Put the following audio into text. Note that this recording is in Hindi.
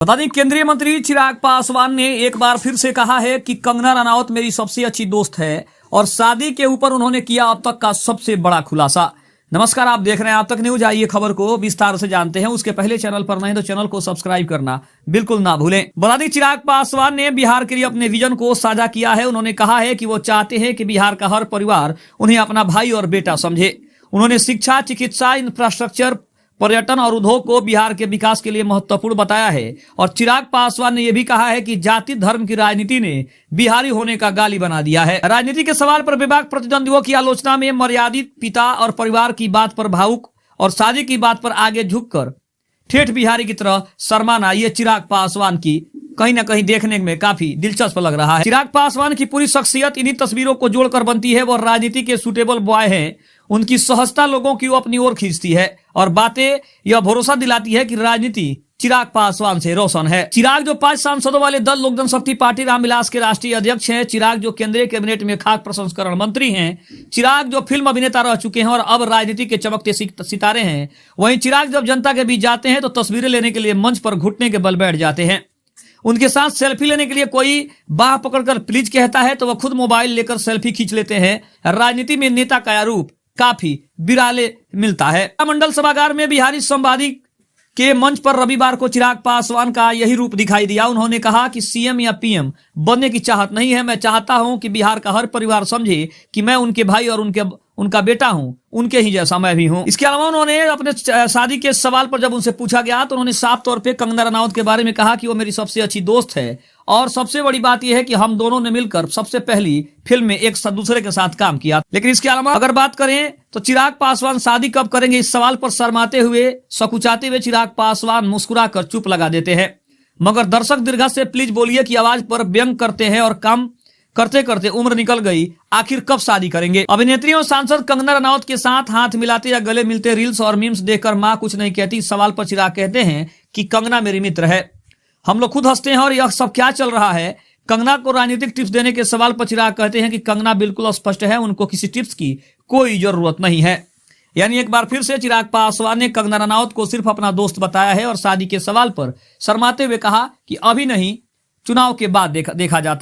बता दें, केंद्रीय मंत्री चिराग पासवान ने एक बार फिर से कहा है कि कंगना रनौत मेरी सबसे अच्छी दोस्त है और शादी के ऊपर उन्होंने किया अब तक का सबसे बड़ा खुलासा। नमस्कार, आप देख रहे हैं आप तक न्यूज। आइए खबर को विस्तार से जानते हैं। उसके पहले चैनल पर नए तो चैनल को सब्सक्राइब करना बिल्कुल ना भूलें। बता दें, चिराग पासवान ने बिहार के लिए अपने विजन को साझा किया है। उन्होंने कहा है कि वो चाहते हैं कि बिहार का हर परिवार उन्हें अपना भाई और बेटा समझे। उन्होंने शिक्षा, चिकित्सा, इंफ्रास्ट्रक्चर, पर्यटन और उद्योग को बिहार के विकास के लिए महत्वपूर्ण बताया है। और चिराग पासवान ने यह भी कहा है कि जाति धर्म की राजनीति ने बिहारी होने का गाली बना दिया है। राजनीति के सवाल पर विपक्ष प्रतिद्वंदियों की आलोचना में मर्यादित पिता और परिवार की बात पर भावुक और शादी की बात पर आगे झुककर ठेठ बिहारी की तरह शर्माना, ये चिराग पासवान की कहीं ना कहीं देखने में काफी दिलचस्प लग रहा है। चिराग पासवान की पूरी शख्सियत इन्हीं तस्वीरों को जोड़कर बनती है। वो राजनीति के सुटेबल बॉय हैं। उनकी सहजता लोगों की अपनी ओर खींचती है और बातें यह भरोसा दिलाती है कि राजनीति चिराग पासवान से रोशन है। चिराग जो 5 सांसदों वाले दल लोक जनशक्ति पार्टी रामविलास के राष्ट्रीय अध्यक्ष हैं। चिराग जो केंद्रीय कैबिनेट में खाद्य प्रसंस्करण मंत्री हैं। चिराग जो फिल्म अभिनेता रह चुके हैं और अब राजनीति के चमकते सितारे हैं। वहीं चिराग जब जनता के बीच जाते हैं तो तस्वीरें लेने के लिए मंच पर घुटने के बल बैठ जाते हैं। उनके साथ सेल्फी लेने के लिए कोई बाह पकड़कर प्लीज कहता है तो वह खुद मोबाइल लेकर सेल्फी खींच लेते हैं। राजनीति में नेता का रूप काफी विराले मिलता है। मंडल सभागार में बिहारी संवादी के मंच पर रविवार को चिराग पासवान का यही रूप दिखाई दिया। उन्होंने कहा कि सीएम या पीएम बनने की चाहत नहीं है। मैं चाहता हूं कि बिहार का हर परिवार समझे कि मैं उनके भाई और उनका बेटा हूं, उनके ही जैसा मैं भी हूं। इसके अलावा उन्होंने अपने शादी के सवाल पर जब उनसे पूछा गया तो उन्होंने साफ तौर पे कंगना रनौत के बारे में कहा कि वो मेरी सबसे अच्छी दोस्त है और सबसे बड़ी बात यह है कि हम दोनों ने मिलकर सबसे पहली फिल्म में एक दूसरे के साथ काम किया। लेकिन इसके अलावा अगर बात करें तो चिराग पासवान शादी कब करेंगे, इस सवाल पर शर्माते हुए, सकुचाते हुए चिराग पासवान मुस्कुराकर चुप लगा देते हैं। मगर दर्शक दीर्घा से प्लीज बोलिए की आवाज पर व्यंग करते हैं और काम करते करते उम्र निकल गई, आखिर कब शादी करेंगे। अभिनेत्री और सांसद कंगना रनौत के साथ हाथ मिलाते या गले मिलते रील्स और मीम्स देखकर मां कुछ नहीं कहती। सवाल पर चिराग कहते हैं कि कंगना मेरी मित्र है, हम लोग खुद हंसते हैं और यह सब क्या चल रहा है। कंगना को राजनीतिक टिप्स देने के सवाल पर चिराग कहते हैं कि कंगना बिल्कुल स्पष्ट है, उनको किसी टिप्स की कोई जरूरत नहीं है। यानी एक बार फिर से चिराग पासवान ने कंगना रनौत को सिर्फ अपना दोस्त बताया है और शादी के सवाल पर शर्माते हुए कहा कि अभी नहीं, चुनाव के बाद देखा जाता है।